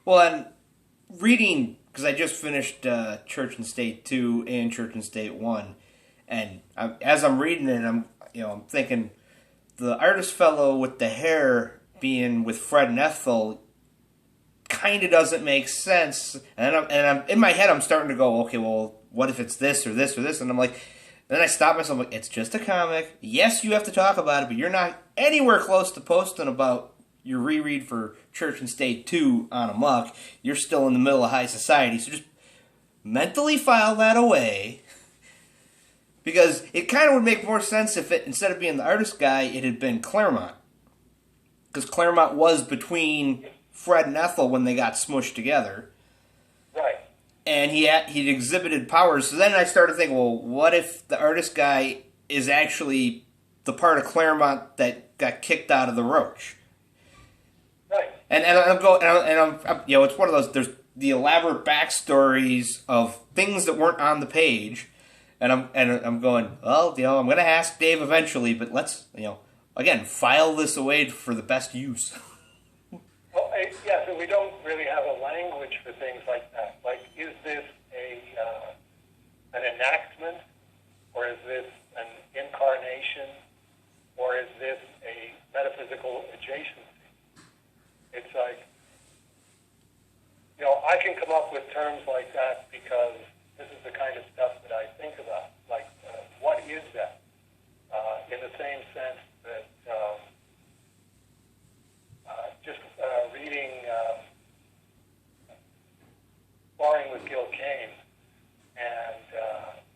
Well, and reading, because I just finished Church and State 2 and Church and State 1, and as I'm reading it, I'm thinking the artist fellow with the hair being with Fred and Ethel kind of doesn't make sense, and I'm in my head I'm starting to go, okay, well, what if it's this or this or this, and I'm like, then I stop myself, like, it's just a comic. Yes, you have to talk about it, but you're not anywhere close to posting about your reread for Church and State 2 on Amok. You're still in the middle of high society, so just mentally file that away. Because it kind of would make more sense if it, instead of being the artist guy, it had been Claremont. Because Claremont was between Fred and Ethel when they got smushed together. Right. And he'd exhibited powers. So then I started thinking, well, what if the artist guy is actually the part of Claremont that got kicked out of the Roach? Right. And I'm it's one of those. There's the elaborate backstories of things that weren't on the page, and I'm going, well, I'm going to ask Dave eventually, but let's again file this away for the best use. Well, yeah, so we don't really have a language for things like that. Like, is this an enactment, or is this an incarnation, or is this a metaphysical adjacency? It's like, I can come up with terms like that because this is the kind of stuff that I think about. Like, what is that? In the same sense that just reading Sparring with Gil Kane, and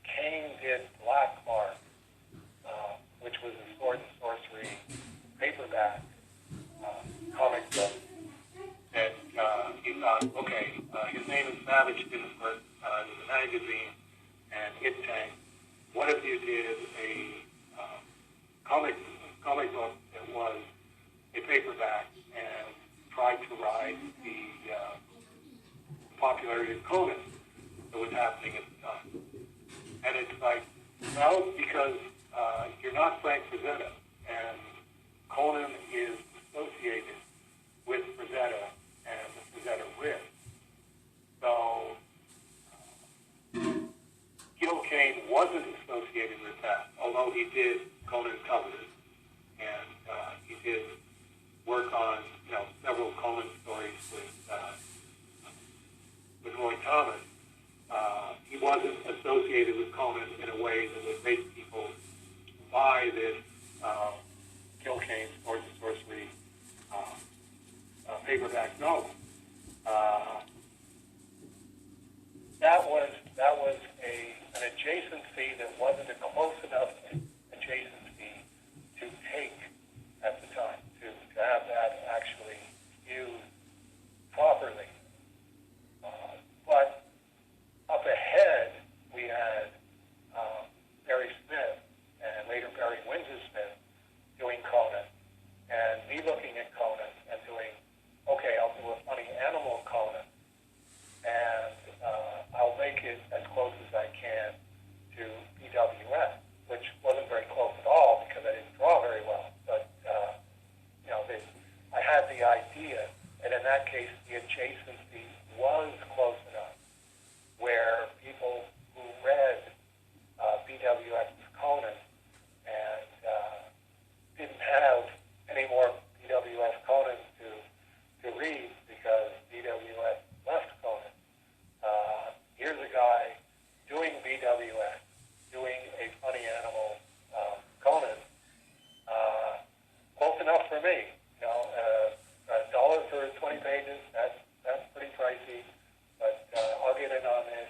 Kane did Black Mark, which was a sword and sorcery paperback comic book. And he thought, okay, his name is Savage Dinford, there's a magazine, and it tanked. What if you did a comic book that was a paperback and tried to ride the popularity of Conan that was happening at the time? And it's like, well, because you're not Frank Frazetta, and Conan is associated with Frazetta and the Frazetta riff. So Gil Kane wasn't associated with that, although he did Conan Covenant, and he did work on several Conan stories with Roy Thomas. He wasn't associated with Conan in a way that would make people buy this Gil Kane Swords and Sorcery paperback novel. That was an adjacency that wasn't a close enough adjacency to take at the time, to have that actually used properly. But up ahead, we had Barry Smith and later Barry Windsor-Smith doing Conan, and me looking at Conan and doing, okay, I'll do a funny animal Conan, and I'll make it as close as I can to BWS, which wasn't very close at all because I didn't draw very well. But I had the idea, and in that case, the adjacency was close enough, where people who read BWS's Conan and didn't have any more BWS Conan to read because BWS left Conan. Here's a guy doing BWS, doing a funny animal Conan, close enough for me. $1 for 20 pages, that's pretty pricey, but I'll get in on this.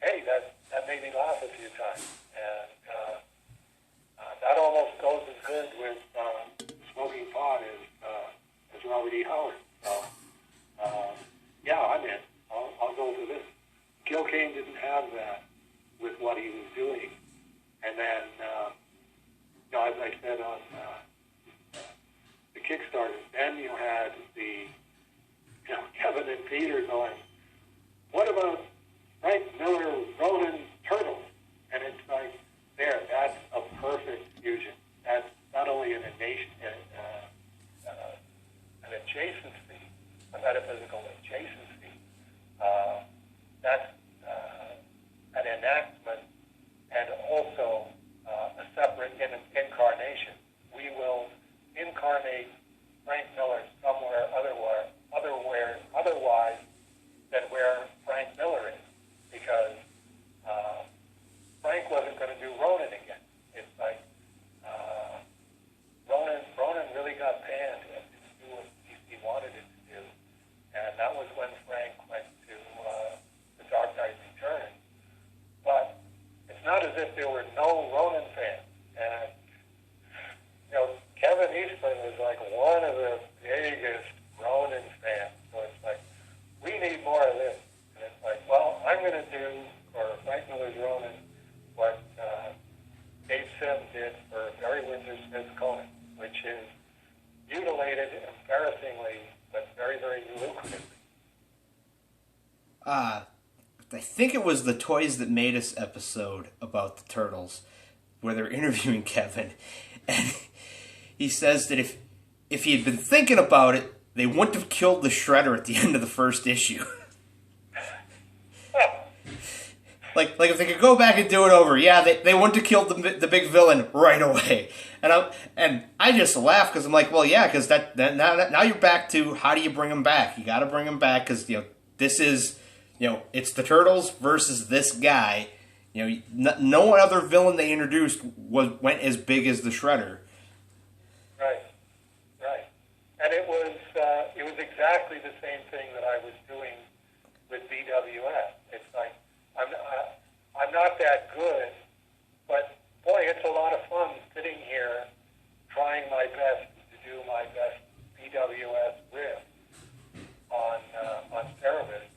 Hey, that made me laugh a few times, and that almost goes as good with Smoking Pot as Robert E. Howard. So, yeah, I'm in. I'll go for this. Gil Kane didn't have that with what he was doing, and then, as I said on the Kickstarter, then you had the Kevin and Peter going, what about Frank Miller, Ronan, Turtles? And it's like, that's a perfect fusion. That's not only an adjacency, a metaphysical adjacency, that was when Frank went to The Dark Knight Returns. But it's not as if there were no Ronin fans. And, Kevin Eastman was like one of the biggest Ronin fans. So it's like, we need more of this. And it's like, well, I'm going to do for Frank Miller's Ronin what Dave Sim did for Barry Windsor-Smith's Conan, which is mutilated embarrassingly, but very, very lucratively. I think it was the Toys That Made Us episode about the Turtles, where they're interviewing Kevin, and he says that if he had been thinking about it, they wouldn't have killed the Shredder at the end of the first issue. Like if they could go back and do it over, yeah, they wouldn't have killed the big villain right away. And I just laugh because I'm like, well, yeah, because now you're back to how do you bring him back? You got to bring him back because this is it's the Turtles versus this guy. No other villain they introduced went as big as the Shredder. Right. And it was exactly the same thing that I was doing with BWS. It's like I'm not that good, but boy, it's a lot of fun sitting here trying my best to do my best BWS riff on Cerebus,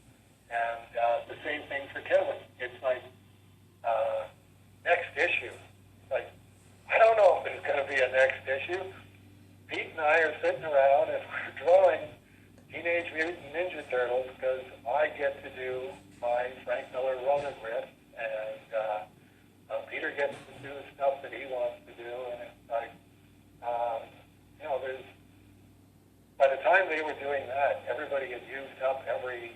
and the same thing for Kevin. It's like next issue. Like I don't know if there's going to be a next issue. Pete and I are sitting around and we're drawing Teenage Mutant Ninja Turtles because I get to do my Frank Miller Ronin riff, and Peter gets to do stuff that he wants to do, and it's like, there's. By the time they were doing that, everybody had used up every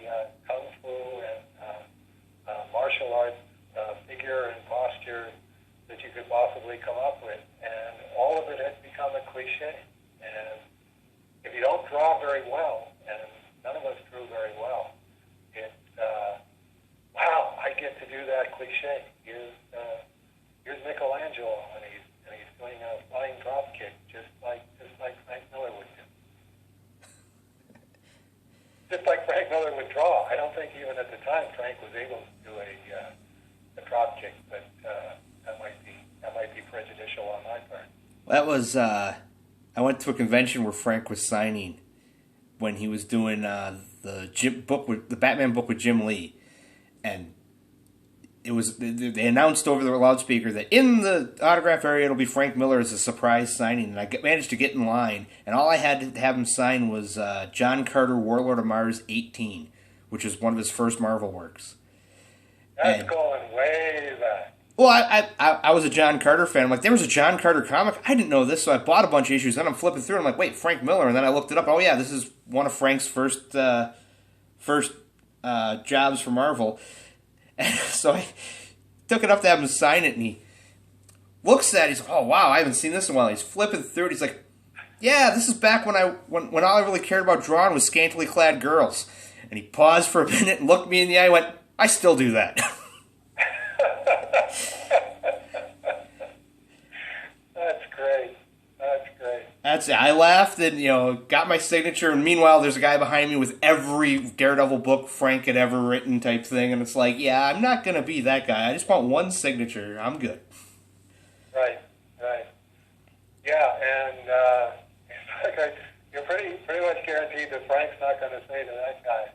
kung fu and martial arts figure and posture that you could possibly come up with, and all of it had become a cliche. And if you don't draw very well, and none of us drew very well, it's wow, I get to do that cliche. Here's Michelangelo, and he's doing a flying drop kick, just like Frank Miller would do. Just like Frank Miller would draw. I don't think even at the time Frank was able to do a drop kick, but that might be prejudicial on my part. That was I went to a convention where Frank was signing when he was doing the Batman book with Jim Lee, and they announced over the loudspeaker that in the autograph area it'll be Frank Miller as a surprise signing, and I managed to get in line, and all I had to have him sign was John Carter, Warlord of Mars 18, which is one of his first Marvel works. That's going way back. Well, I was a John Carter fan. I'm like, there was a John Carter comic? I didn't know this, so I bought a bunch of issues. Then I'm flipping through, and I'm like, wait, Frank Miller. And then I looked it up. Oh, yeah, this is one of Frank's first jobs for Marvel. And so I took it up to have him sign it, and he looks at it. He's like, oh, wow, I haven't seen this in a while. He's flipping through it. He's like, yeah, this is back when all I really cared about drawing was scantily clad girls. And he paused for a minute and looked me in the eye and went, I still do that. That's it. I laughed and, got my signature, and meanwhile there's a guy behind me with every Daredevil book Frank had ever written type thing, and it's like, yeah, I'm not going to be that guy. I just want one signature. I'm good. Right. Yeah, and it's like you're pretty much guaranteed that Frank's not going to say to that guy,